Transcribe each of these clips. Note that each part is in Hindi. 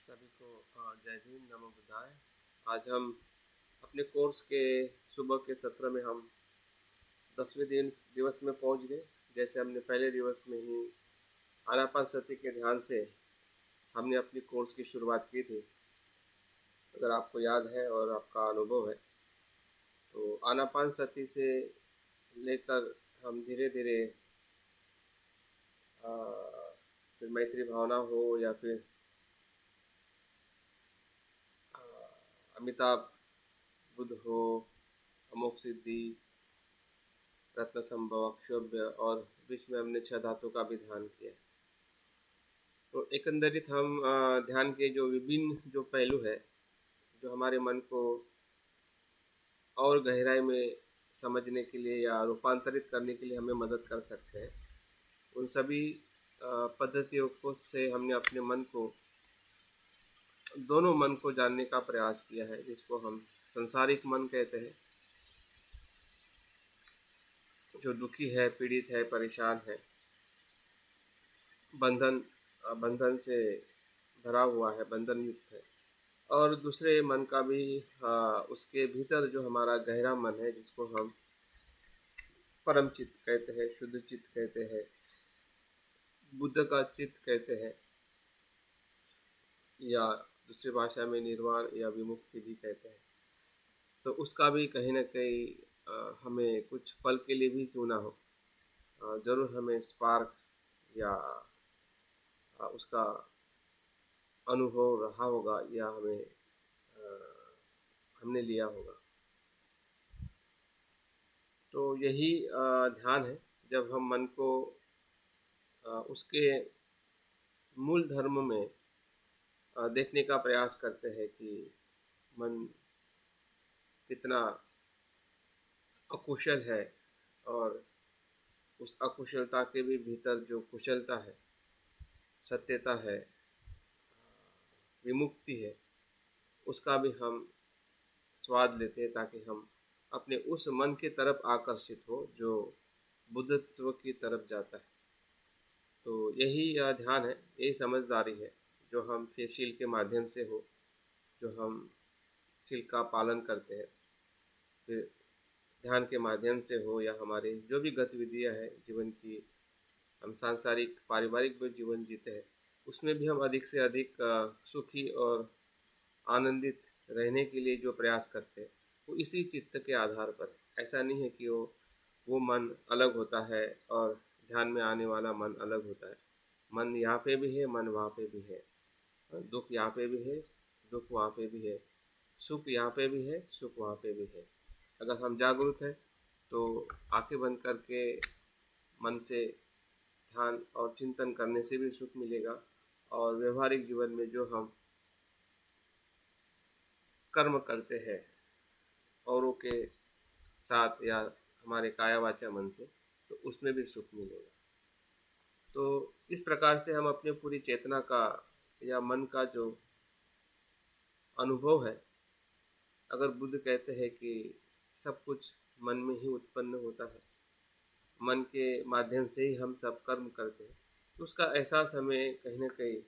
सभी को जय भीम, नमो बुद्धाय। आज हम अपने कोर्स के सुबह के सत्र में हम 10वें दिवस में पहुंच गए। जैसे हमने पहले दिवस में ही आनापानसति के ध्यान से हमने अपनी कोर्स की शुरुआत की थी। अगर आपको याद है और आपका अनुभव है तो आनापानसति से लेकर हम धीरे धीरे फिर मैत्री भावना हो या फिर अमिताभ बुद्ध हो, अमोघ सिद्धि, रत्न संभव, क्षोभ्य और बीच में हमने 6 धातु का भी ध्यान किया। तो एकंदरित हम ध्यान के जो विभिन्न जो पहलू है जो हमारे मन को और गहराई में समझने के लिए या रूपांतरित करने के लिए हमें मदद कर सकते हैं, उन सभी पद्धतियों को से हमने अपने मन को, दोनों मन को जानने का प्रयास किया है, जिसको हम संसारिक मन कहते हैं, जो दुखी है, पीड़ित है, परेशान है, बंधन से भरा हुआ है, बंधन युक्त है। और दूसरे मन का भी उसके भीतर जो हमारा गहरा मन है, जिसको हम परम चित्त कहते हैं, शुद्ध चित्त कहते हैं, बुद्ध का चित्त कहते हैं, या दूसरी भाषा में निर्वाण या विमुक्ति भी कहते हैं। तो उसका भी कहीं ना कहीं हमें कुछ पल के लिए भी क्यों ना हो, ज़रूर हमें स्पार्क या उसका अनुभव रहा होगा या हमने लिया होगा। तो यही ध्यान है, जब हम मन को उसके मूल धर्म में देखने का प्रयास करते हैं कि मन कितना अकुशल है और उस अकुशलता के भी भीतर जो कुशलता है, सत्यता है, विमुक्ति है, उसका भी हम स्वाद लेते हैं, ताकि हम अपने उस मन की तरफ आकर्षित हो जो बुद्धत्व की तरफ जाता है। तो यही ध्यान है, यही समझदारी है जो हम फिर शील के माध्यम से हो, जो हम शील का पालन करते हैं, फिर ध्यान के माध्यम से हो, या हमारे जो भी गतिविधियाँ हैं जीवन की, हम सांसारिक पारिवारिक भी जीवन जीते हैं, उसमें भी हम अधिक से अधिक सुखी और आनंदित रहने के लिए जो प्रयास करते हैं, वो इसी चित्त के आधार पर। ऐसा नहीं है कि वो मन अलग होता है और ध्यान में आने वाला मन अलग होता है। मन यहाँ पे भी है, मन वहाँ पे भी है, दुख यहाँ पे भी है, दुख वहाँ पे भी है, सुख यहाँ पे भी है, सुख वहाँ पे भी है। अगर हम जागरूक हैं तो आंखें बंद करके मन से ध्यान और चिंतन करने से भी सुख मिलेगा, और व्यवहारिक जीवन में जो हम कर्म करते हैं औरों के साथ या हमारे काया वाचा मन से, तो उसमें भी सुख मिलेगा। तो इस प्रकार से हम अपने पूरी चेतना का या मन का जो अनुभव है, अगर बुद्ध कहते हैं कि सब कुछ मन में ही उत्पन्न होता है, मन के माध्यम से ही हम सब कर्म करते हैं, तो उसका एहसास हमें कहीं ना कहीं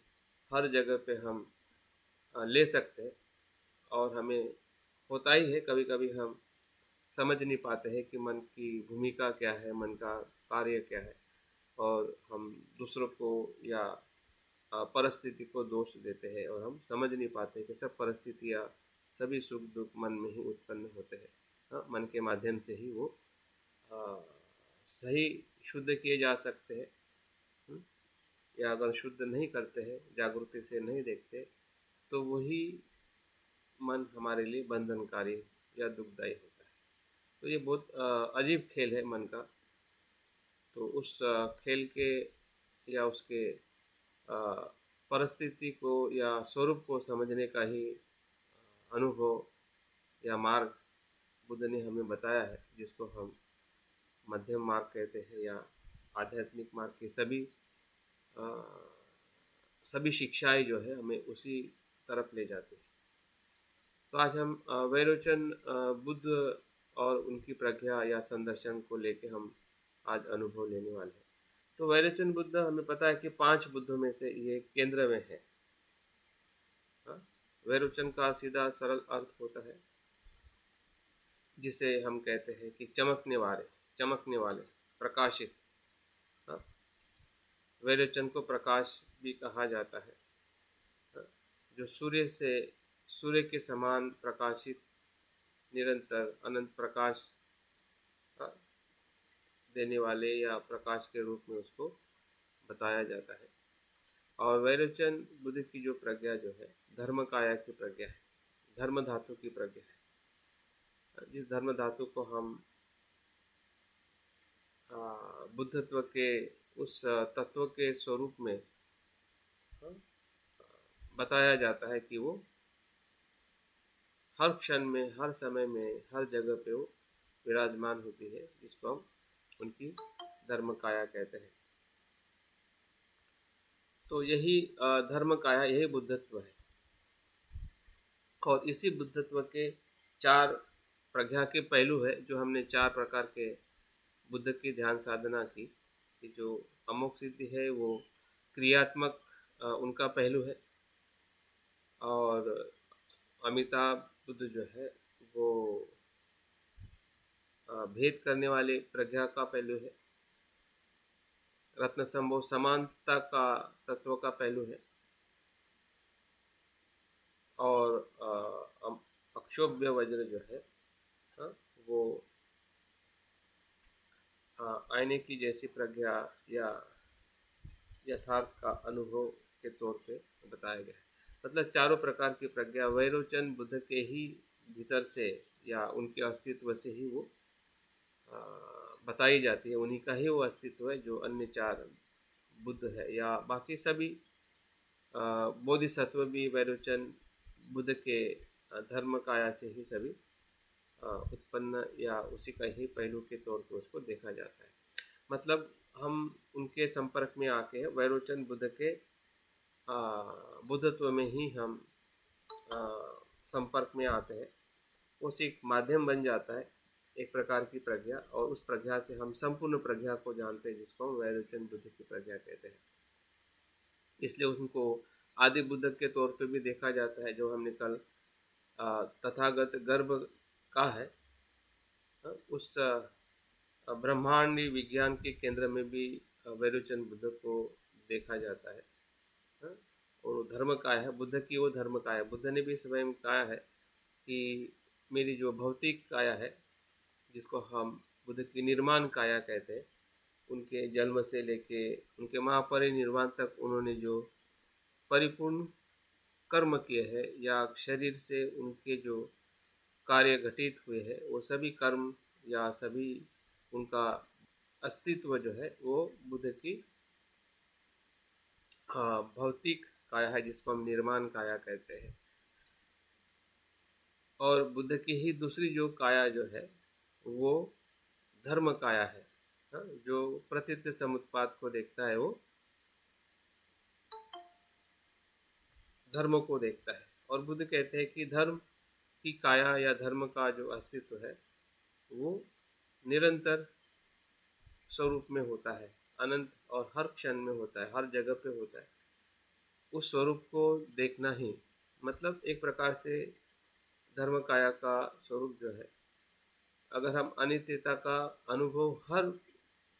हर जगह पे हम ले सकते हैं। और हमें होता ही है, कभी कभी हम समझ नहीं पाते हैं कि मन की भूमिका क्या है, मन का कार्य क्या है, और हम दूसरों को या परिस्थिति को दोष देते हैं, और हम समझ नहीं पाते कि सब परिस्थितियाँ, सभी सुख दुख मन में ही उत्पन्न होते हैं। हाँ, मन के माध्यम से ही वो अ, सही शुद्ध किए जा सकते हैं। या अगर शुद्ध नहीं करते हैं, जागृति से नहीं देखते, तो वही मन हमारे लिए बंधनकारी या दुखदायी होता है। तो ये बहुत अजीब खेल है मन का। तो उस खेल के या उसके परिस्थिति को या स्वरूप को समझने का ही अनुभव या मार्ग बुद्ध ने हमें बताया है, जिसको हम मध्यम मार्ग कहते हैं, या आध्यात्मिक मार्ग की सभी शिक्षाएं जो है हमें उसी तरफ ले जाती है। तो आज हम वैरोचन बुद्ध और उनकी प्रज्ञा या संदर्शन को लेके हम आज अनुभव लेने वाले हैं। तो वैरोचन बुद्ध, हमें पता है कि 5 बुद्धों में से ये केंद्र में है। वैरोचन का सीधा सरल अर्थ होता है जिसे हम कहते हैं कि चमकने वाले, प्रकाशित। हाँ, वैरोचन को प्रकाश भी कहा जाता है। हाँ, जो सूर्य के समान प्रकाशित, निरंतर अनंत प्रकाश हाँ, देने वाले या प्रकाश के रूप में उसको बताया जाता है। और वैरोचन बुद्ध की जो प्रज्ञा जो है, धर्म काया की प्रज्ञा है, धर्म धातु की प्रज्ञा है। जिस धर्म धातु को हम बुद्धत्व के उस तत्व के स्वरूप में बताया जाता है कि वो हर क्षण में, हर समय में, हर जगह पे वो विराजमान होती है, जिसको हम उनकी धर्म काया कहते हैं। तो यही धर्म काया, यही बुद्धत्व है। और इसी बुद्धत्व के 4 प्रज्ञा के पहलू है, जो हमने 4 प्रकार के बुद्ध की ध्यान साधना की। कि जो अमोघ सिद्धि है वो क्रियात्मक उनका पहलू है, और अमिताभ बुद्ध जो है वो भेद करने वाले प्रज्ञा का पहलू है, रत्न संभव समानता का तत्व का पहलू है, और अक्षोभ्य वज्र जो है वो आईने की जैसी प्रज्ञा या यथार्थ का अनुभव के तौर पे बताया गया है। मतलब चारों प्रकार की प्रज्ञा वैरोचन बुद्ध के ही भीतर से या उनके अस्तित्व से ही वो बताई जाती है। उन्हीं का ही वो अस्तित्व है जो अन्य 4 बुद्ध है, या बाकी सभी बोधिसत्व भी वैरोचन बुद्ध के धर्म काया से ही सभी उत्पन्न या उसी का ही पहलू के तौर पर उसको देखा जाता है। मतलब हम उनके संपर्क में आके वैरोचन बुद्ध के बुद्धत्व में ही हम संपर्क में आते हैं। उसी एक माध्यम बन जाता है, एक प्रकार की प्रज्ञा, और उस प्रज्ञा से हम संपूर्ण प्रज्ञा को जानते हैं, जिसको हम वैरोचन बुद्ध की प्रज्ञा कहते हैं। इसलिए उनको आदि बुद्ध के तौर पे भी देखा जाता है, जो हमने कल तथागत गर्भ का है। उस ब्रह्मांडी विज्ञान के केंद्र में भी वैरोचन बुद्ध को देखा जाता है। और धर्म काया है बुद्ध की, वो धर्म काया। बुद्ध ने भी स्वयं कहा है कि मेरी जो भौतिक काया है, जिसको हम बुद्ध की निर्माण काया कहते हैं, उनके जन्म से लेके उनके महापरिनिर्वाण तक उन्होंने जो परिपूर्ण कर्म किए हैं, या शरीर से उनके जो कार्य घटित हुए हैं, वो सभी कर्म या सभी उनका अस्तित्व जो है वो बुद्ध की भौतिक काया है, जिसको हम निर्माण काया कहते हैं। और बुद्ध की ही दूसरी जो काया जो है वो धर्म काया है, जो प्रतीत समुत्पाद को देखता है, वो धर्म को देखता है। और बुद्ध कहते हैं कि धर्म की काया या धर्म का जो अस्तित्व है वो निरंतर स्वरूप में होता है, अनंत और हर क्षण में होता है, हर जगह पे होता है। उस स्वरूप को देखना ही मतलब एक प्रकार से धर्म काया का स्वरूप जो है। अगर हम अनित्यता का अनुभव हर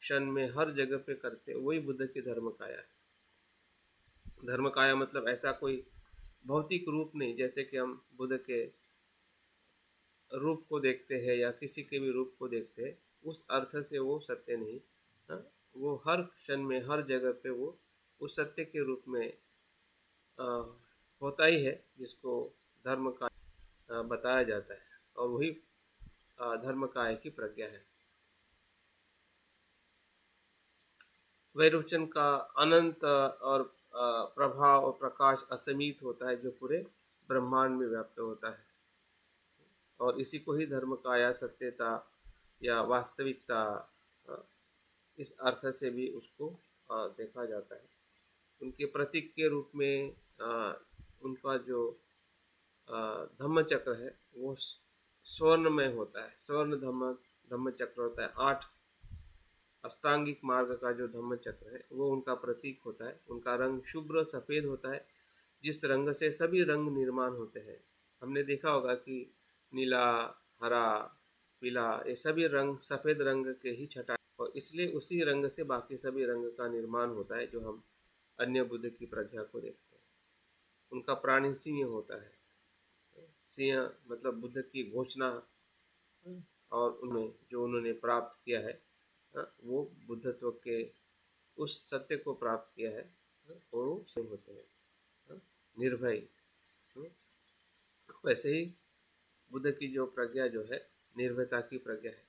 क्षण में, हर जगह पे करते, वही बुद्ध की धर्म काया है। धर्म काया मतलब ऐसा कोई भौतिक रूप नहीं, जैसे कि हम बुद्ध के रूप को देखते हैं या किसी के भी रूप को देखते हैं, उस अर्थ से वो सत्य नहीं। हाँ, वो हर क्षण में, हर जगह पे वो उस सत्य के रूप में आ, होता ही है, जिसको धर्म का बताया जाता है। और वही धर्म काय की प्रज्ञा है। वैरोचन का अनंत और प्रभाव और प्रकाश असीमित होता है, जो पूरे ब्रह्मांड में व्याप्त होता है। और इसी को ही धर्म काया, सत्यता या वास्तविकता, इस अर्थ से भी उसको देखा जाता है। उनके प्रतीक के रूप में उनका जो धम्म चक्र है वो स्वर्ण में होता है। स्वर्ण धम्म चक्र होता है। 8 अष्टांगिक मार्ग का जो धम्म चक्र है वो उनका प्रतीक होता है। उनका रंग शुभ्र सफ़ेद होता है, जिस रंग से सभी रंग निर्माण होते हैं। हमने देखा होगा कि नीला, हरा, पीला, ये सभी रंग सफ़ेद रंग के ही छटा, और इसलिए उसी रंग से बाकी सभी रंग का निर्माण होता है जो हम अन्य बुद्ध की प्रज्ञा को देखते हैं। उनका प्राणी सिंह होता है। सिंह मतलब बुद्ध की घोषणा, और उनमें जो उन्होंने प्राप्त किया है, वो बुद्धत्व के उस सत्य को प्राप्त किया है, और वो सिंह होते हैं, निर्भय। वैसे ही बुद्ध की जो प्रज्ञा जो है निर्भयता की प्रज्ञा है,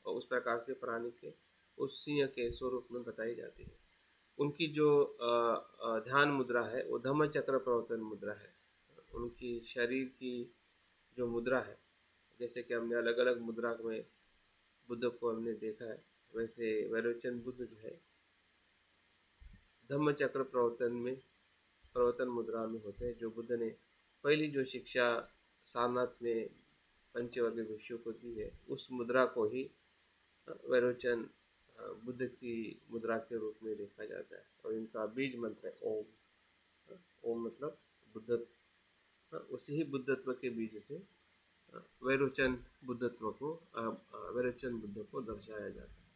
और उस प्रकार से प्राणी के उस सिंह के स्वरूप में बताई जाती है। उनकी जो ध्यान मुद्रा है वो धम्म चक्र प्रवर्तन मुद्रा है। उनकी शरीर की जो मुद्रा है, जैसे कि हमने अलग अलग मुद्रा में बुद्ध को हमने देखा है, वैसे वैरोचन बुद्ध जो है धम्म चक्र प्रवर्तन मुद्रा में होते हैं। जो बुद्ध ने पहली जो शिक्षा सारनाथ में पंचवर्गीय भिक्षु को दी है, उस मुद्रा को ही वैरोचन बुद्ध की मुद्रा के रूप में देखा जाता है। और इनका बीज मंत्र है ओम। ओम मतलब बुद्धत्व, उसी ही बुद्धत्व के बीज से वैरोचन वैरोचन बुद्ध को दर्शाया जाता है।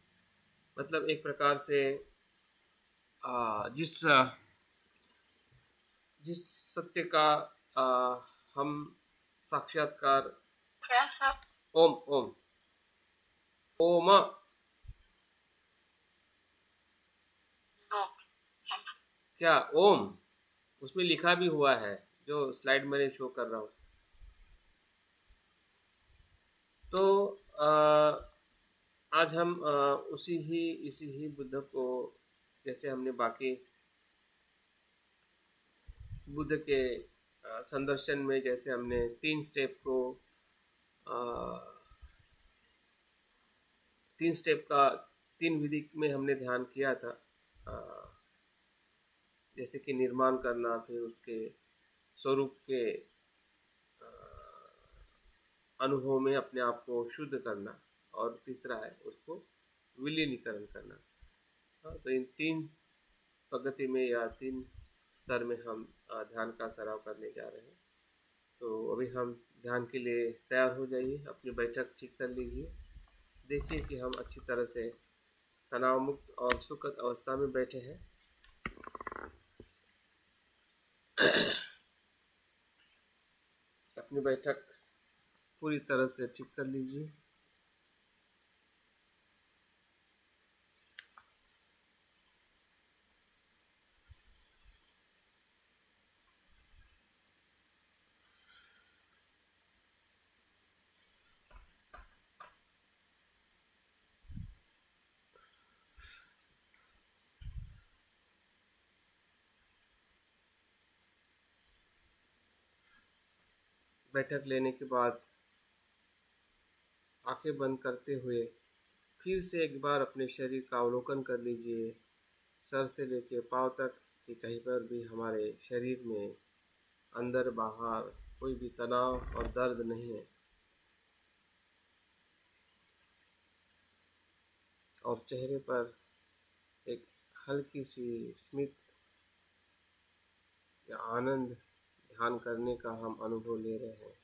मतलब एक प्रकार से जिस जिस सत्य का हम साक्षात्कार, ओम ओम ओम क्या ओम उसमें लिखा भी हुआ है, जो स्लाइड मैंने शो कर रहा हूँ। तो आज हम इसी ही बुद्ध को, जैसे हमने बाकी बुद्ध के संदर्शन में, जैसे हमने 3 स्टेप को 3 स्टेप का 3 विधि में हमने ध्यान किया था। जैसे कि निर्माण करना, फिर उसके स्वरूप के अनुभव में अपने आप को शुद्ध करना, और तीसरा है उसको विलीनीकरण करना। तो इन 3 पद्धति में या 3 स्तर में हम ध्यान का सराव करने जा रहे हैं। तो अभी हम ध्यान के लिए तैयार हो जाइए, अपनी बैठक ठीक कर लीजिए। देखिए कि हम अच्छी तरह से तनाव मुक्त और सुखद अवस्था में बैठे हैं। अपनी बैठक पूरी तरह से ठीक कर लीजिए। बैठक लेने के बाद आंखें बंद करते हुए फिर से एक बार अपने शरीर का अवलोकन कर लीजिए। सर से लेकर पांव तक कि कहीं पर भी हमारे शरीर में अंदर बाहर कोई भी तनाव और दर्द नहीं है। और चेहरे पर एक हल्की सी स्मित या आनंद ध्यान करने का हम अनुभव ले रहे हैं।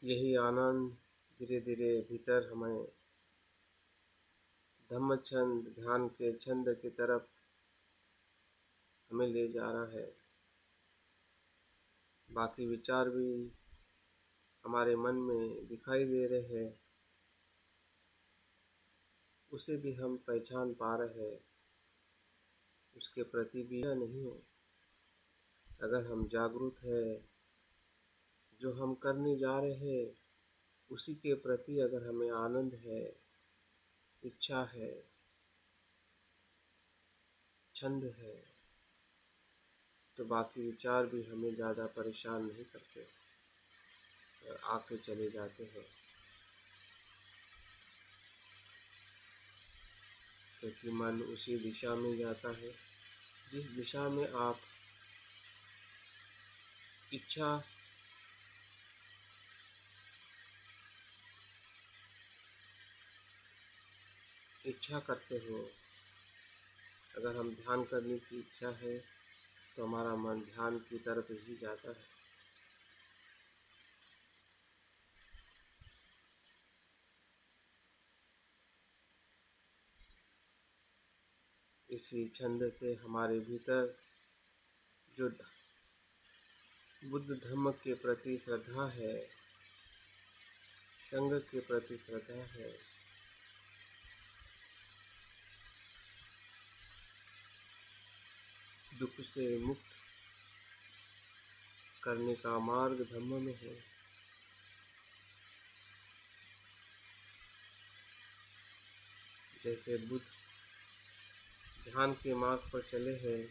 यही आनंद धीरे धीरे भीतर हमें धम्म छंद ध्यान के छंद की तरफ हमें ले जा रहा है। बाकी विचार भी हमारे मन में दिखाई दे रहे हैं, उसे भी हम पहचान पा रहे हैं। उसके प्रति भी नहीं है। अगर हम जागरूक है, जो हम करने जा रहे हैं उसी के प्रति अगर हमें आनंद है, इच्छा है, छंद है, तो बाकी विचार भी हमें ज़्यादा परेशान नहीं करते, आके चले जाते हैं। क्योंकि मन उसी दिशा में जाता है जिस दिशा में आप इच्छा इच्छा करते हो, अगर हम ध्यान करने की इच्छा है तो हमारा मन ध्यान की तरफ ही जाता है। इसी छंद से हमारे भीतर जो बुद्ध धम्म के प्रति श्रद्धा है, संघ के प्रति श्रद्धा है, दुख से मुक्त करने का मार्ग धम्म में है। जैसे बुद्ध ध्यान के मार्ग पर चले हैं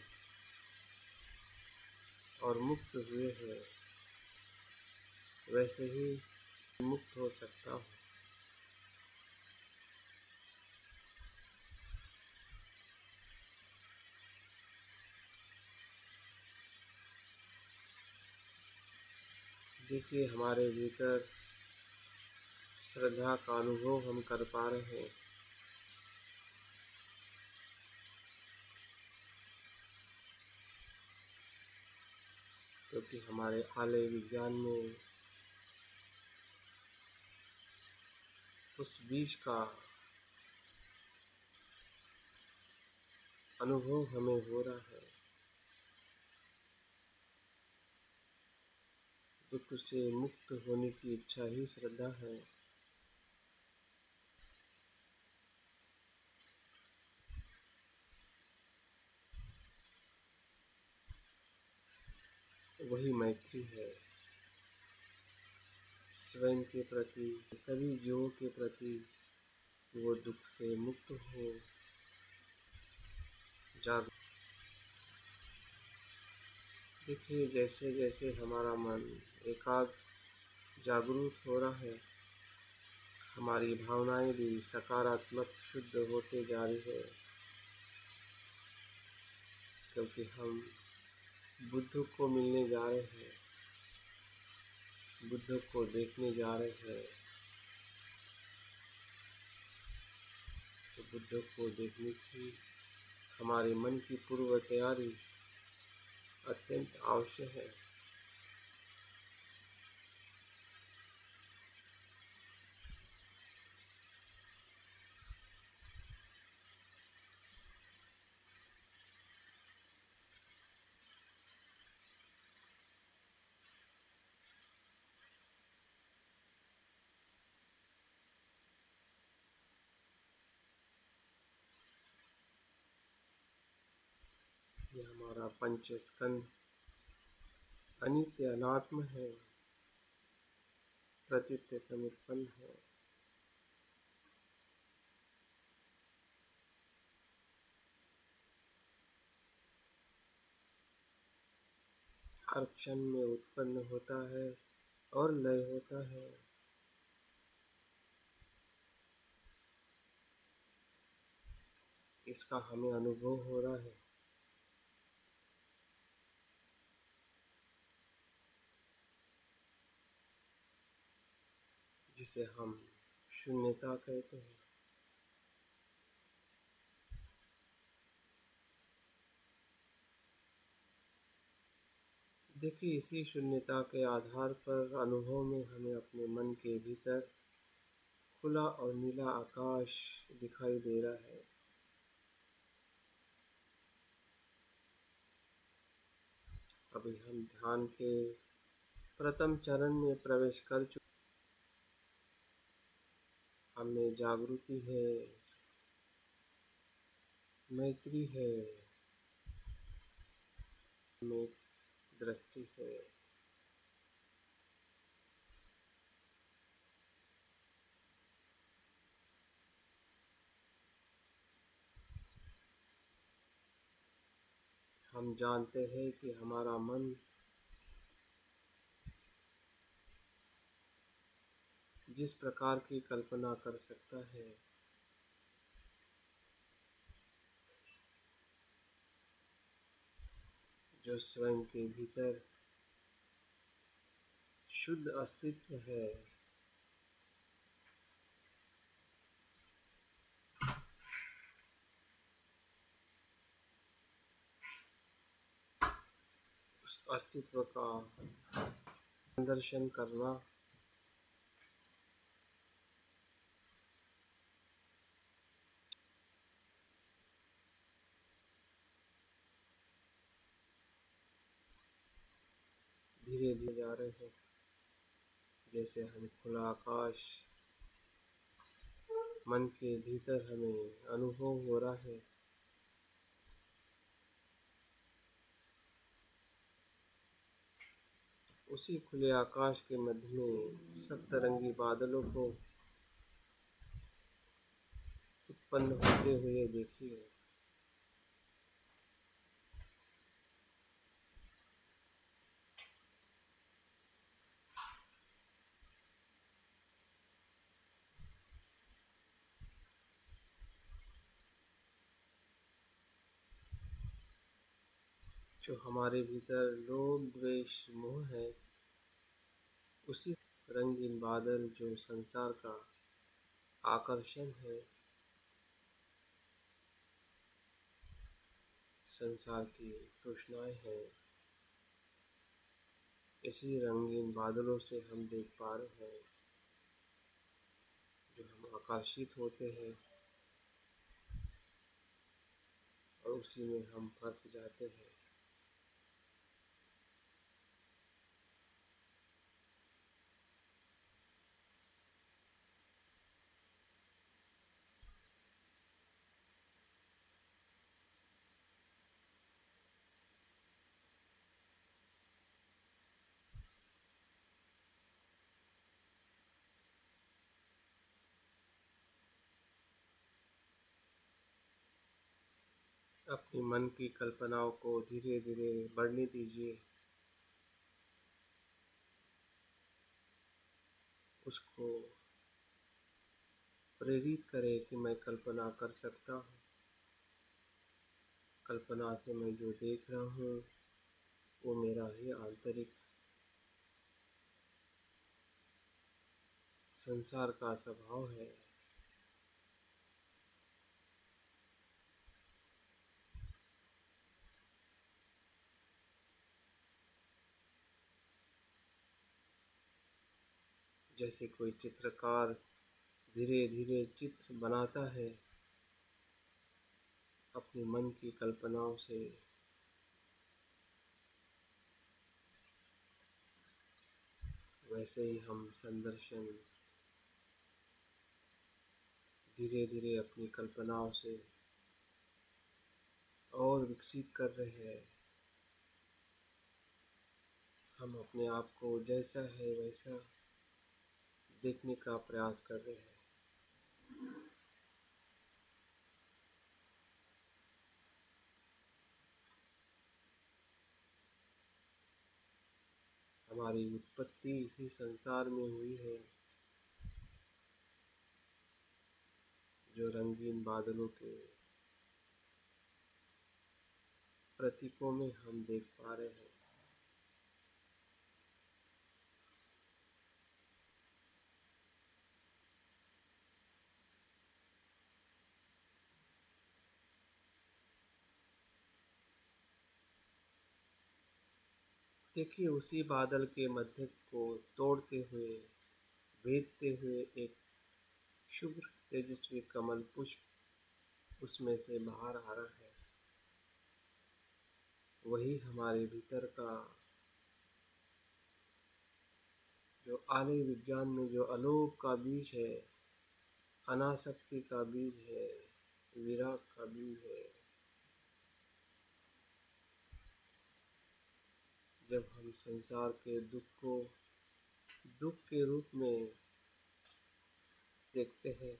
और मुक्त हुए हैं, वैसे ही मुक्त हो सकता हूँ। देखिए, हमारे भीतर श्रद्धा का अनुभव हम कर पा रहे हैं। क्योंकि हमारे आलय विज्ञान में उस बीज का अनुभव हमें हो रहा है। दुख से मुक्त होने की इच्छा ही श्रद्धा है। वही मैत्री है, स्वयं के प्रति, सभी जीवों के प्रति। वो दुख से मुक्त हो, जाग। देखिए, जैसे जैसे हमारा मन एकाग्र जागरूक हो रहा है, हमारी भावनाएं भी सकारात्मक शुद्ध होते जा रही है। क्योंकि हम बुद्ध को मिलने जा रहे हैं, बुद्ध को देखने जा रहे हैं। तो बुद्ध को देखने की हमारे मन की पूर्व तैयारी अत्यंत आवश्यक है। ये हमारा पंच स्कंद अनित्य अनात्म है, प्रतीत्य समुत्पन्न है। हर क्षण में उत्पन्न होता है और लय होता है। इसका हमें अनुभव हो रहा है। जिसे हम शून्यता कहते हैं। देखिए, इसी शून्यता के आधार पर अनुभव में हमें अपने मन के भीतर खुला और नीला आकाश दिखाई दे रहा है। अभी हम ध्यान के प्रथम चरण में प्रवेश कर चुके। हमें जागृति है, मैत्री है, हमें दृष्टि है। हम जानते हैं कि हमारा मन जिस प्रकार की कल्पना कर सकता है, जो स्वयं के भीतर शुद्ध अस्तित्व है, अस्तित्व का दर्शन करना। धीरे धीरे जा रहे हैं, जैसे हम खुला आकाश मन के भीतर हमें अनुभव हो रहा है। उसी खुले आकाश के मध्य में सप्तरंगी बादलों को उत्पन्न होते हुए देखिए। जो हमारे भीतर लोभ द्वेष मोह है, उसी रंगीन बादल जो संसार का आकर्षण है, संसार की तृष्णाएं हैं, इसी रंगीन बादलों से हम देख पा रहे हैं, जो हम आकर्षित होते हैं और उसी में हम फंस जाते हैं। अपनी मन की कल्पनाओं को धीरे धीरे बढ़ने दीजिए। उसको प्रेरित करें कि मैं कल्पना कर सकता हूँ। कल्पना से मैं जो देख रहा हूँ वो मेरा ही आंतरिक संसार का स्वभाव है। जैसे कोई चित्रकार धीरे धीरे चित्र बनाता है अपने मन की कल्पनाओं से, वैसे ही हम संदर्शन धीरे धीरे अपनी कल्पनाओं से और विकसित कर रहे हैं। हम अपने आप को जैसा है वैसा देखने का प्रयास कर रहे हैं। हमारी उत्पत्ति इसी संसार में हुई है, जो रंगीन बादलों के प्रतीकों में हम देख पा रहे हैं। देखिए, उसी बादल के मध्य को तोड़ते हुए, भेदते हुए एक शुभ्र तेजस्वी कमल पुष्प उसमें से बाहर आ रहा है। वही हमारे भीतर का जो आर्य विज्ञान में जो अलोक का बीज है, अनासक्ति का बीज है, विराग का बीज है। जब हम संसार के दुख को दुख के रूप में देखते हैं,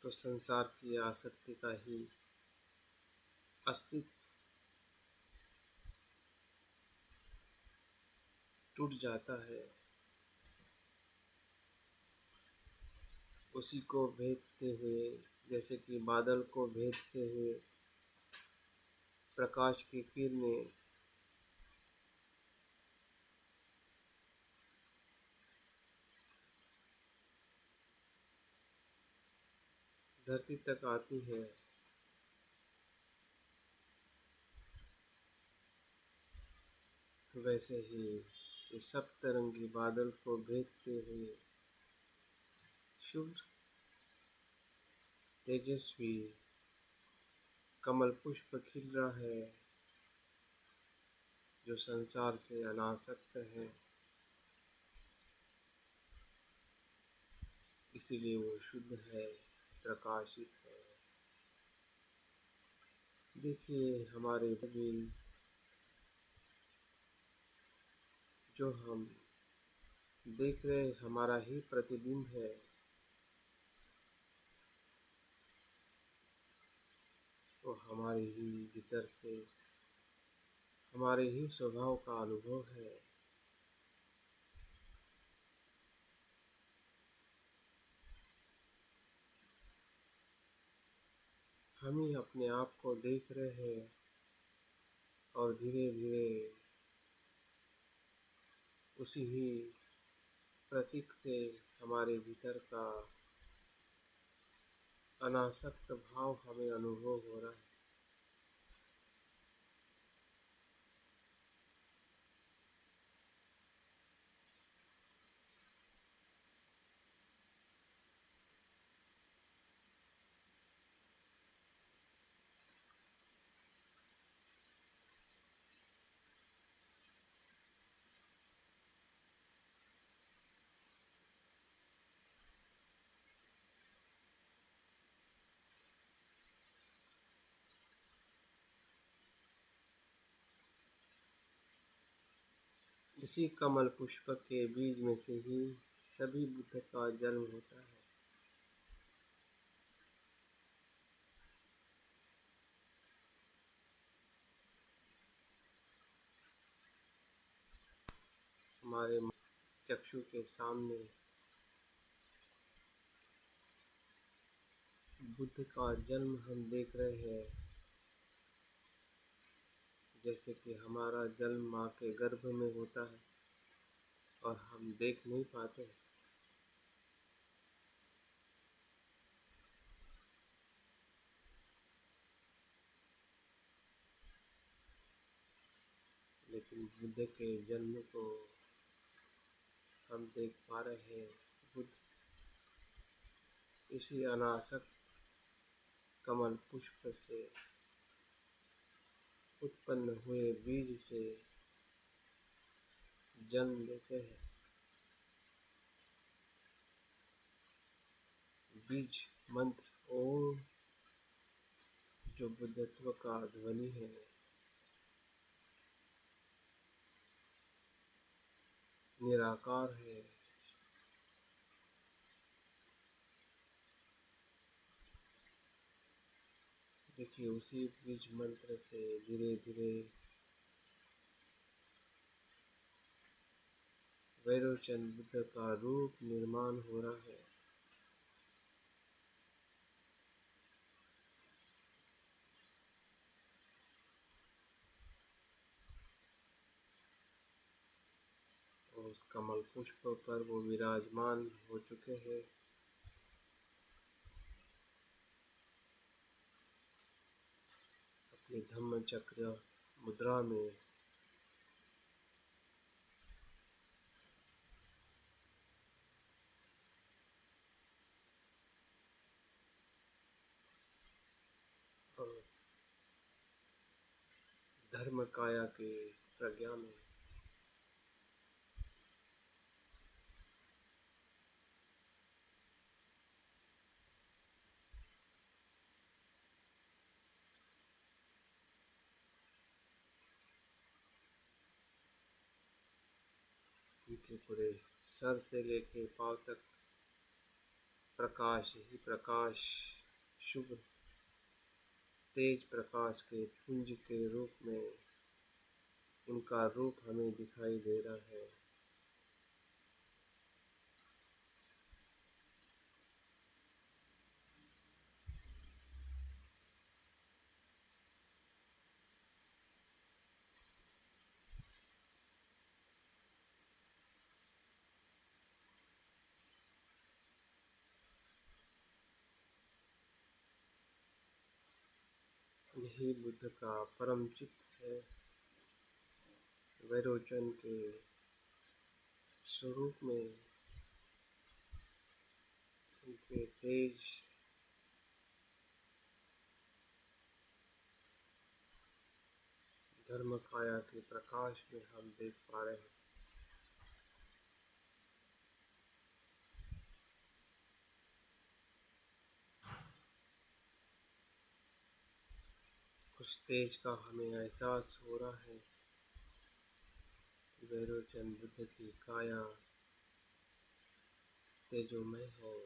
तो संसार की आसक्ति का ही अस्तित्व टूट जाता है। उसी को भेदते हुए, जैसे कि बादल को भेदते हुए प्रकाश की किरणें धरती तक आती है, वैसे ही इस सप्तरंगी बादल को भेदते हुए शुभ्र तेजस्वी कमल पुष्प खिल रहा है, जो संसार से अनासक्त है, इसीलिए वो शुद्ध है, प्रकाशित है। देखिए हमारे भी जो हम देख रहे हमारा ही प्रतिबिंब है, वो हमारे ही भीतर से हमारे ही स्वभाव का अनुभव है। हम ही अपने आप को देख रहे हैं और धीरे धीरे उसी ही प्रतीक से हमारे भीतर का अनासक्त भाव हमें अनुभव हो रहा है। इसी कमल पुष्प के बीज में से ही सभी बुद्ध का जन्म होता है। हमारे चक्षु के सामने बुद्ध का जन्म हम देख रहे हैं, जैसे कि हमारा जन्म माँ के गर्भ में होता है और हम देख नहीं पाते, लेकिन बुद्ध के जन्म को हम देख पा रहे हैं। बुद्ध इसी अनासक्त कमल पुष्प से उत्पन्न हुए बीज से जन्म लेते हैं। बीज मंत्र ओम, जो बुद्धत्व का ध्वनि है, निराकार है। देखिए उसी बीज मंत्र से धीरे धीरे वैरोचन बुद्ध का रूप निर्माण हो रहा है। और उस कमल पुष्प पर वो विराजमान हो चुके हैं। अपने धम्म चक्र मुद्रा में और धर्म काया की प्रज्ञा में उनके पूरे सर से लेके पांव तक प्रकाश ही प्रकाश, शुभ तेज प्रकाश के पुंज के रूप में उनका रूप हमें दिखाई दे रहा है। यही बुद्ध का परम चित्त है। वैरोचन के स्वरूप में उनके तेज धर्म काया के प्रकाश में हम देख पा रहे हैं। उस तेज का हमें एहसास हो रहा है कि वैरोचन बुद्ध की काया तेजोमय है।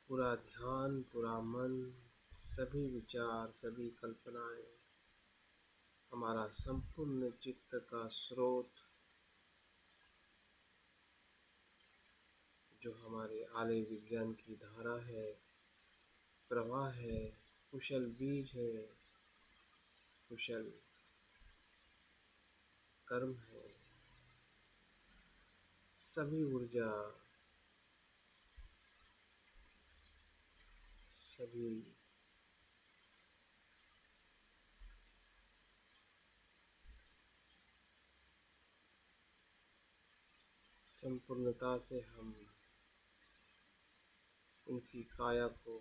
पूरा ध्यान, पूरा मन, सभी विचार, सभी कल्पनाएं, हमारा संपूर्ण चित्त का स्रोत, जो हमारे आलय विज्ञान की धारा है, प्रवाह है, कुशल बीज है, कुशल कर्म है, सभी ऊर्जा, सभी संपूर्णता से हम उनकी काया को,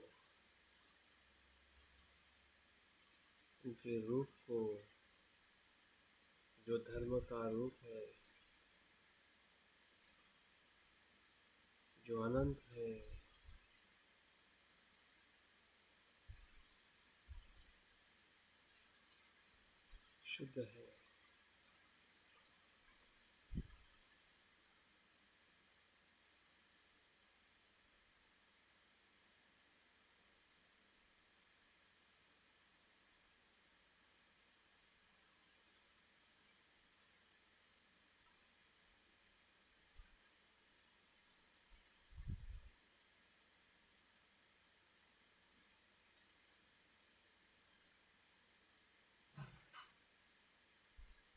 उनके रूप को, जो धर्म का रूप है, जो अनंत है, शुद्ध है,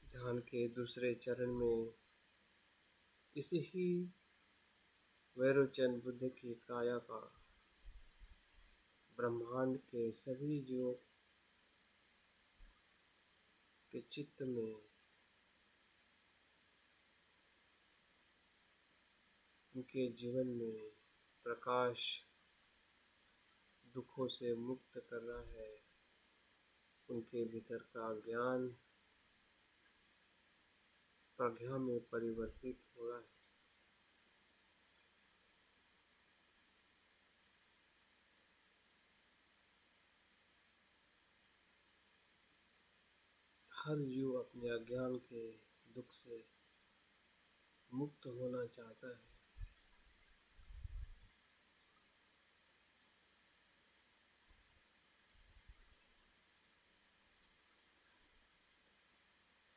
ध्यान के दूसरे चरण में इसी ही वैरोचन बुद्ध की काया का ब्रह्मांड के सभी जीवों के चित्त में, उनके जीवन में प्रकाश दुखों से मुक्त कर रहा है। उनके भीतर का ज्ञान प्रज्ञा में परिवर्तित हो रहा है। हर जीव अपने अज्ञान के दुख से मुक्त होना चाहता है।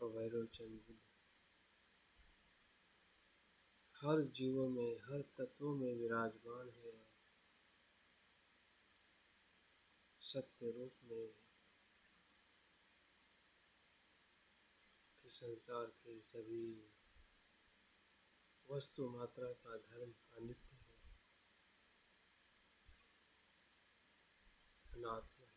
और वैरोचन बुद्ध हर जीवों में, हर तत्वों में विराजमान है। सत्य रूप में कि संसार की सभी वस्तु मात्रा का धर्म अनित्य है, अनात्म है।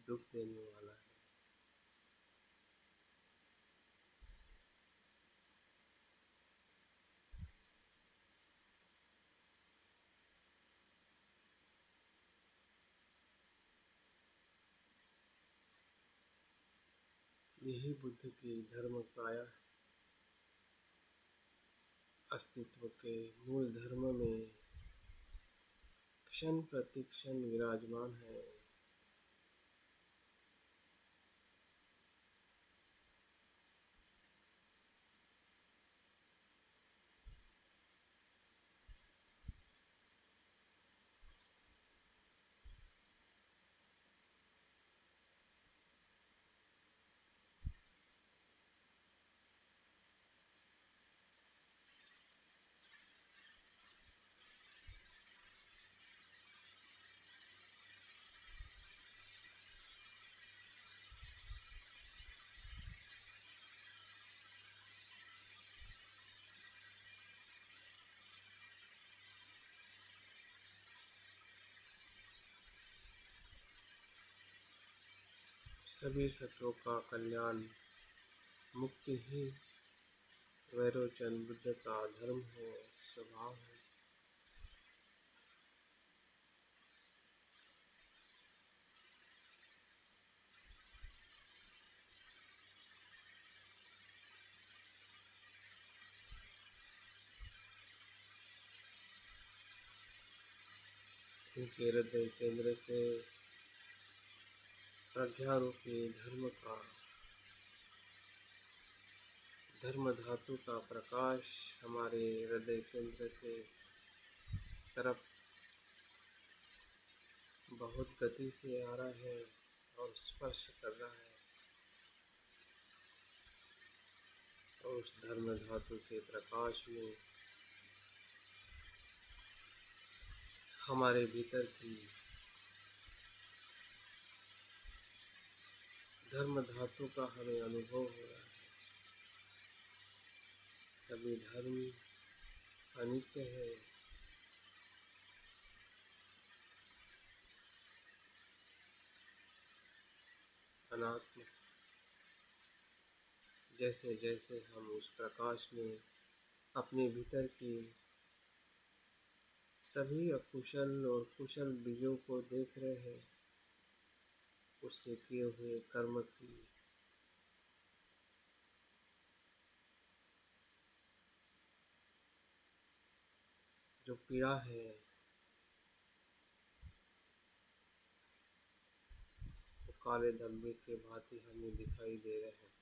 दुख देने वाला है। यही बुद्ध की धर्म काया है। अस्तित्व के मूल धर्म में क्षण प्रति क्षण विराजमान है। सभी सत्यों का कल्याण, मुक्ति ही वैरोचन बुद्ध का धर्म है, स्वभाव है। इनके हृदय केंद्र से प्रज्ञा रूपी धर्म धातु का प्रकाश हमारे हृदय केंद्र के तरफ बहुत गति से आ रहा है और स्पर्श कर रहा है, और उस धर्म धातु के प्रकाश में हमारे भीतर की धर्म धातु का हमें अनुभव हो रहा है। सभी धर्म अनित्य है, अनात्म। जैसे जैसे हम उस प्रकाश में अपने भीतर की सभी अकुशल और कुशल बीजों को देख रहे हैं, उससे किए हुए कर्म की जो पीड़ा है, वो काले धब्बे के भांति हमें दिखाई दे रहे हैं,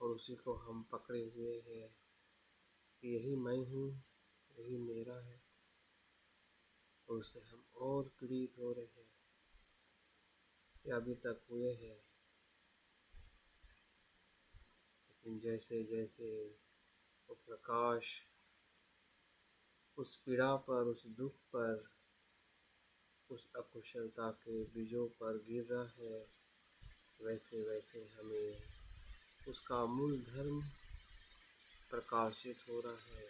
और उसी को हम पकड़े हुए हैं कि यही मैं हूँ, यही मेरा है, और उससे हम और पीड़ित हो रहे हैं कि अभी तक हुए हैं। लेकिन जैसे जैसे वो प्रकाश उस पीड़ा पर, उस दुख पर, उस अकुशलता के बीजों पर गिर रहा है, वैसे वैसे हमें उसका मूल धर्म प्रकाशित हो रहा है,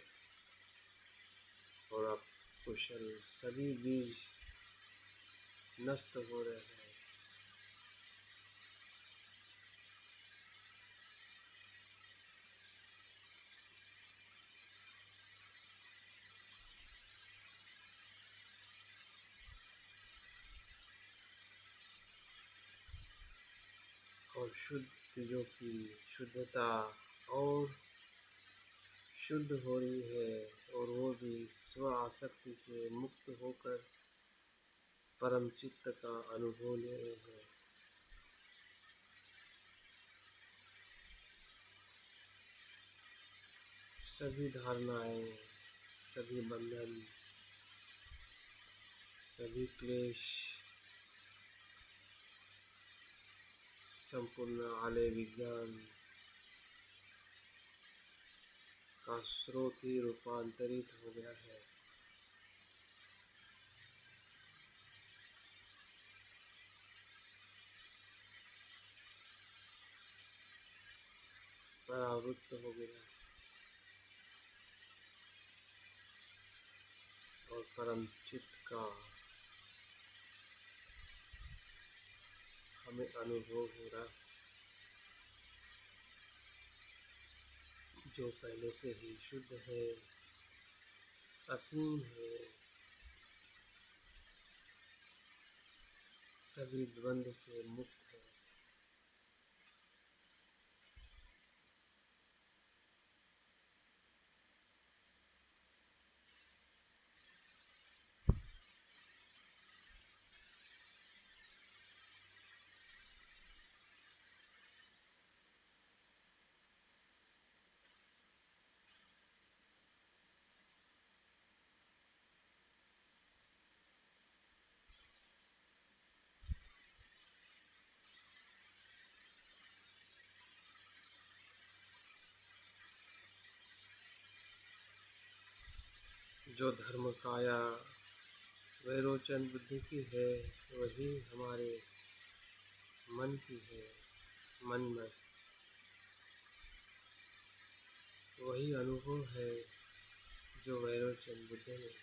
और अब कुशल सभी बीज नष्ट हो रहे हैं। और शुद्ध बीजों की शुद्धता और शुद्ध हो रही है, और वो भी स्व आसक्ति से मुक्त होकर परम चित्त का अनुभव ले रहे हैं। सभी धारणाएं, सभी बंधन, सभी क्लेश, संपूर्ण आलय विज्ञान का स्रोत ही रूपांतरित हो गया है। परावृत्त हो गया, और परम चित्त का हमें अनुभव हो रहा है, जो पहले से ही शुद्ध है, असीम है, सभी द्वंद्व से मुक्त है। जो धर्म काया वैरोचन बुद्धि की है, वही हमारे मन की है। मन में वही अनुभव है जो वैरोचन बुद्ध ने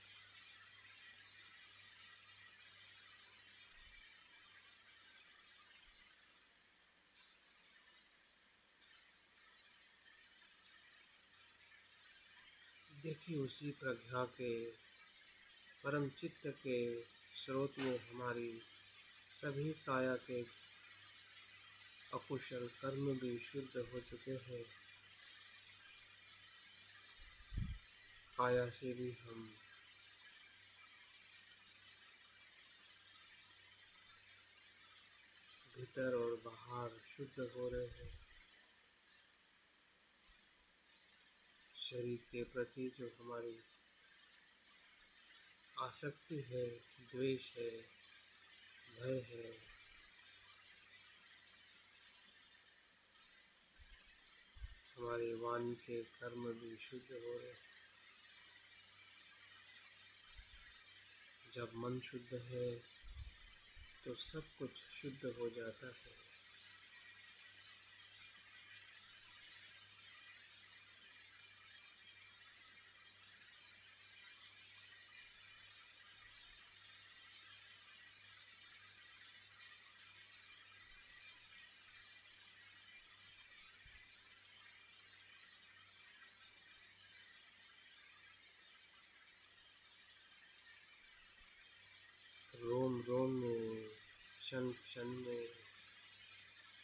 देखिए उसी प्रज्ञा के परम चित्त के स्रोत में हमारी सभी काया के अकुशल कर्म भी शुद्ध हो चुके हैं। काया से भी हम भीतर और बाहर शुद्ध हो रहे हैं। शरीर के प्रति जो हमारी आसक्ति है, द्वेष है, भय है, हमारे वाणी के कर्म भी शुद्ध हो रहे हैं। जब मन शुद्ध है तो सब कुछ शुद्ध हो जाता है। रोम रोम में, क्षण क्षण में,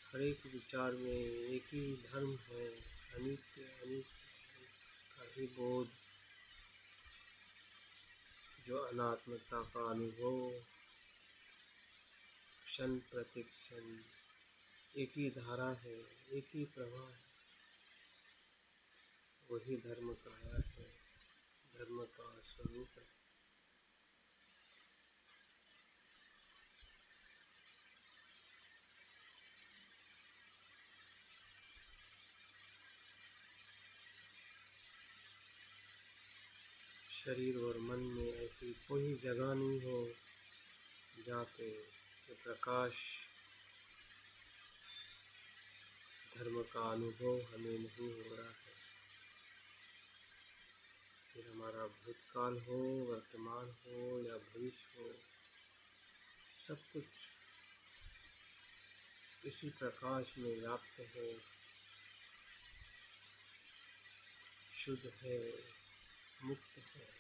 हर एक विचार में एक ही धर्म है, अनित्य अनित्य का ही बोध, जो अनात्मता का अनुभव क्षण प्रति क्षण एक ही धारा है, एक ही प्रवाह है। वही धर्म काया है, धर्म का स्वरूप है। शरीर और मन में ऐसी कोई जगह नहीं हो जहाँ पे ये प्रकाश धर्म का अनुभव हमें नहीं हो रहा है। फिर हमारा भूतकाल हो, वर्तमान हो या भविष्य हो, सब कुछ इसी प्रकाश में व्याप्त है, शुद्ध है, मुक्त है।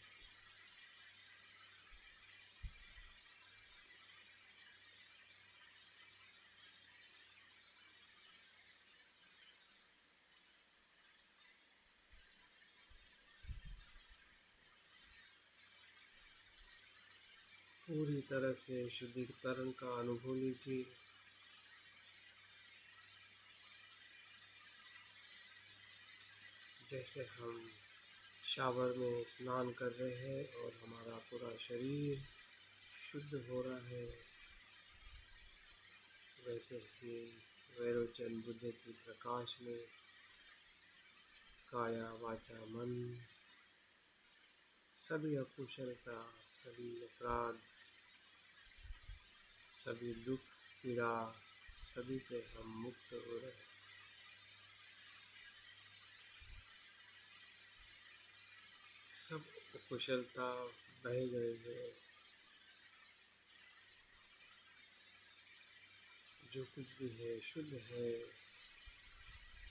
पूरी तरह से शुद्धिकरण का अनुभव लीजिए। जैसे हम शावर में स्नान कर रहे हैं और हमारा पूरा शरीर शुद्ध हो रहा है, वैसे ही वैरोचन बुद्ध की प्रकाश में काया वाचा मन सभी अकुशलता, सभी अपराध, सभी दुख पीड़ा, सभी से हम मुक्त हो रहे हैं। सब कुशलता बह गए हैं। जो कुछ भी है शुद्ध है,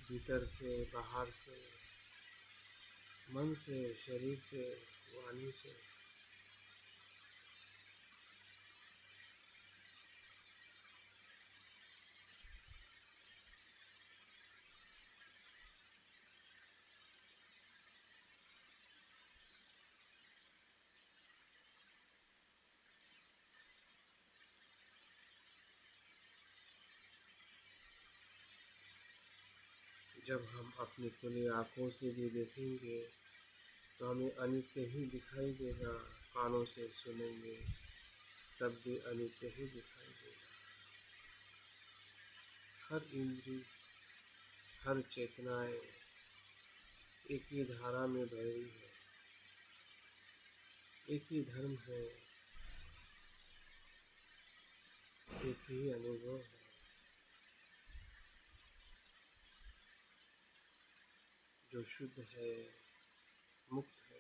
भीतर से, बाहर से, मन से, शरीर से, वाणी से। जब हम अपनी खुली आँखों से भी देखेंगे तो हमें अनित्य ही दिखाई देगा, कानों से सुनेंगे तब भी अनित्य ही दिखाई देगा। हर इंद्री, हर चेतनाएं एक ही धारा में बह रही है, एक ही धर्म है, एक ही अनुभव है, जो शुद्ध है, मुक्त है।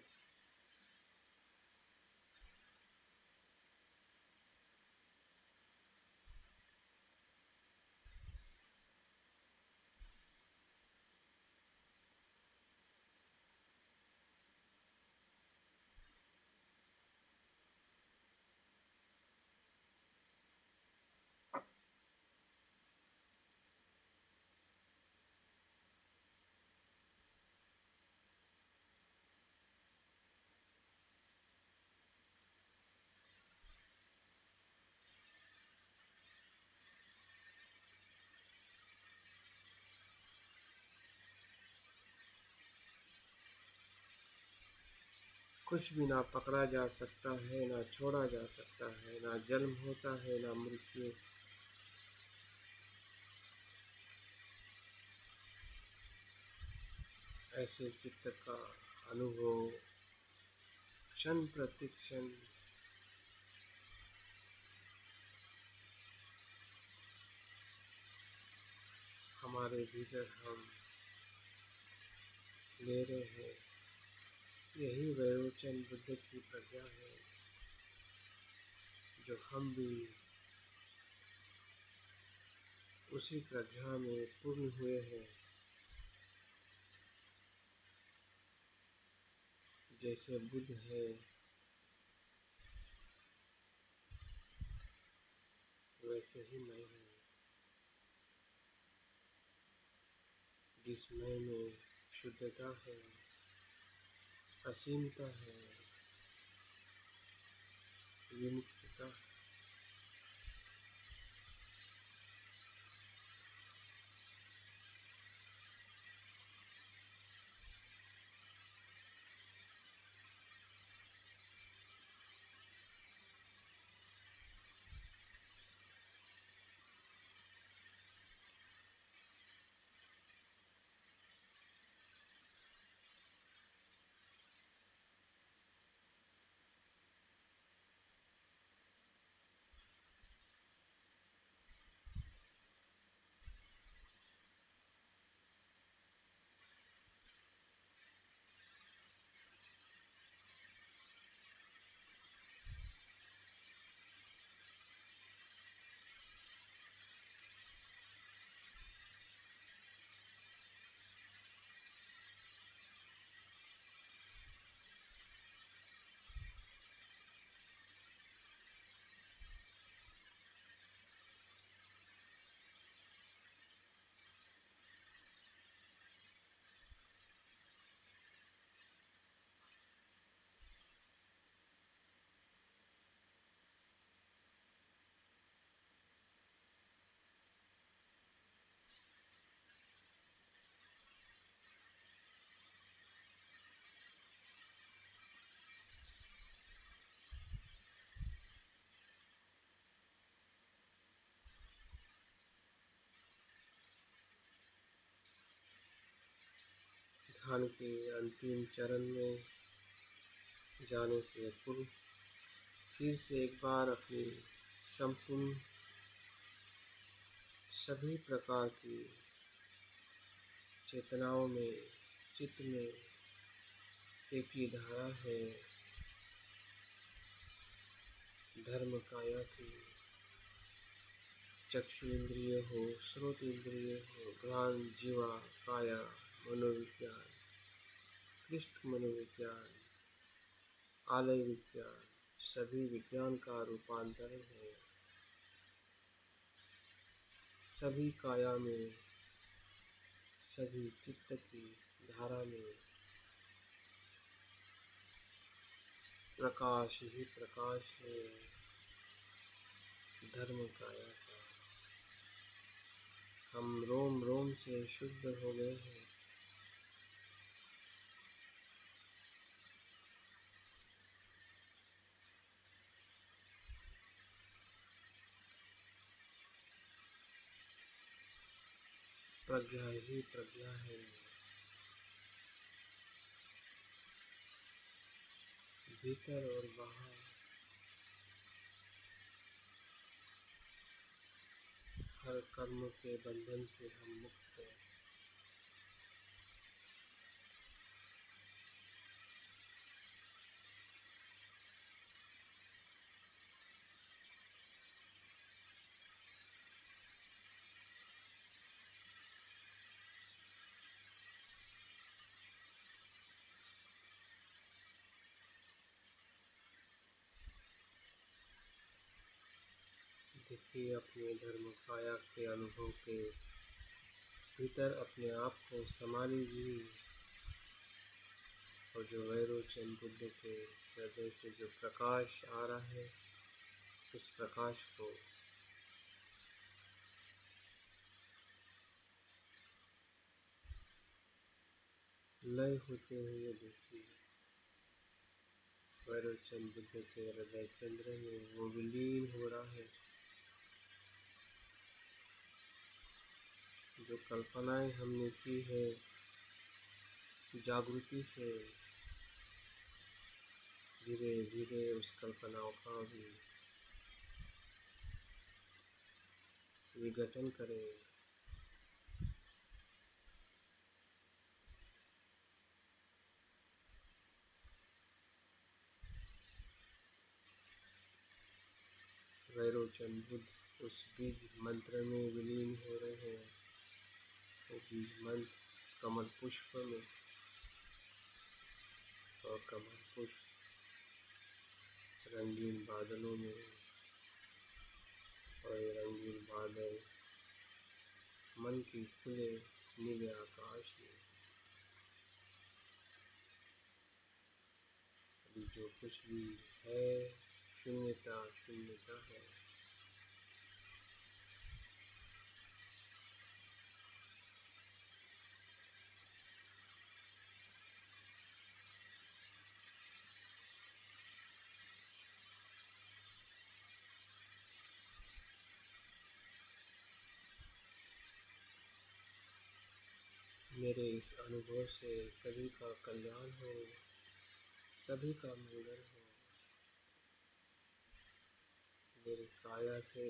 कुछ भी ना पकड़ा जा सकता है, ना छोड़ा जा सकता है, ना जन्म होता है, ना मृत्यु। ऐसे चित्त का अनुभव क्षण प्रति क्षण हमारे भीतर हम ले रहे हैं। यही वैरोचन बुद्ध की प्रज्ञा है, जो हम भी उसी प्रज्ञा में पूर्ण हुए हैं। जैसे बुद्ध है, वैसे ही मैं हूँ। जिस मैं में शुद्धता है, असीमता है, विमुक्तता है। ध्यान के अंतिम चरण में जाने से पूर्व फिर से एक बार अपनी संपूर्ण सभी प्रकार की चेतनाओं में, चित्त में एक ही धारा है, धर्म काया की। चक्षु इंद्रिय हो, श्रोत इंद्रिय हो, घ्राण, जीवा, काया, मनोविज्ञान, कृष्ण मनोविज्ञान, आलय विज्ञान, सभी विज्ञान का रूपांतरण है। सभी काया में, सभी चित्त की धारा में प्रकाश ही प्रकाश है, धर्म काया का। हम रोम रोम से शुद्ध हो गए हैं। प्रज्ञा ही प्रज्ञा है। भीतर और बाहर हर कर्म के बंधन से हम मुक्त हैं। देखिए, अपने धर्म काया के अनुभव के भीतर अपने आप को समा लीजिए और जो वैरोचन बुद्ध के हृदय से जो प्रकाश आ रहा है, उस प्रकाश को लय होते हुए देखिए। भैरवचंद बुद्ध के हृदय केंद्र में वो विलीन हो रहा है। जो कल्पनाएं हमने की है जागृति से, धीरे धीरे उस कल्पनाओं का भी विघटन करें। भैरवचंद बुद्ध उस बीज मंत्र में विलीन हो रहे हैं। वो बीज मंत्र कमल पुष्प में, और कमल पुष्प रंगीन बादलों में, और ये रंगीन बादल मन की खुले नीले आकाश में। अभी जो कुछ भी है शून्यता शून्यता है। मेरे इस अनुभव से सभी का कल्याण हो, सभी का मंगल हो। मेरे काया से,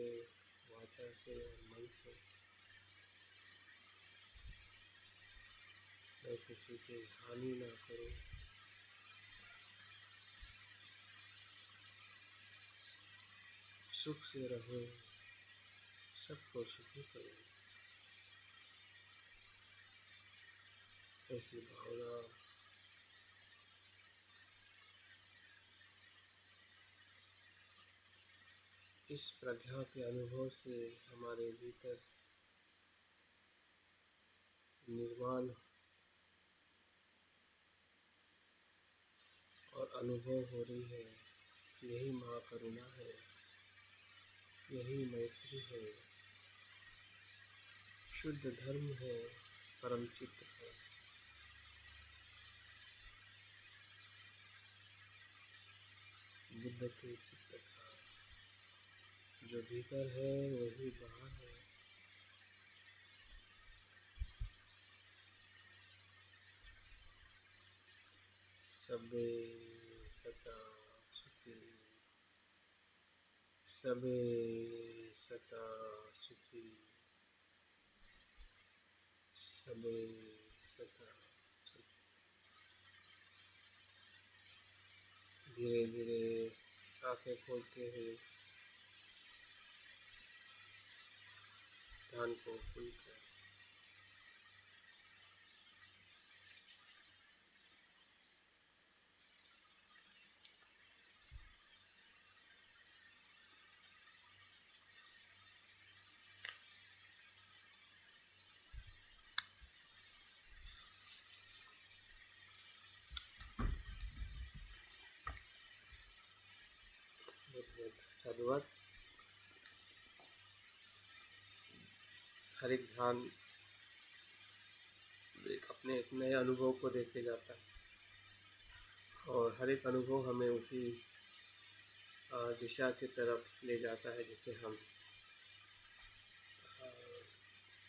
वाचा से और मन से मैं किसी की हानि ना करूं। सुख से रहूं, सबको सुखी करूं। ऐसी भावना इस प्रज्ञा के अनुभव से हमारे भीतर निर्माण और अनुभव हो रही है। यही माँ करुणा है, यही मैत्री है, शुद्ध धर्म है, परम चित्त है। बुद्ध के चित्त का जो भीतर है वही बाहर है। सबे सता सुखी, सबे सता सुखी, सबे सता सुखी। धीरे धीरे आंखें खोलते हुए ध्यान को खुलकर साधुवाद। हर एक ध्यान अपने एक नए अनुभव को देखे जाता है, और हर एक अनुभव हमें उसी दिशा की तरफ ले जाता है जिसे हम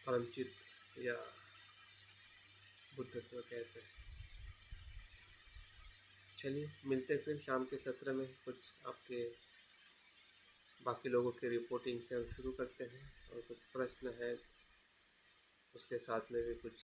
परमचित या बुद्धत्व कहते हैं। चलिए मिलते फिर शाम के सत्र में। कुछ आपके बाकी लोगों की रिपोर्टिंग से हम शुरू करते हैं, और कुछ प्रश्न है उसके साथ में भी कुछ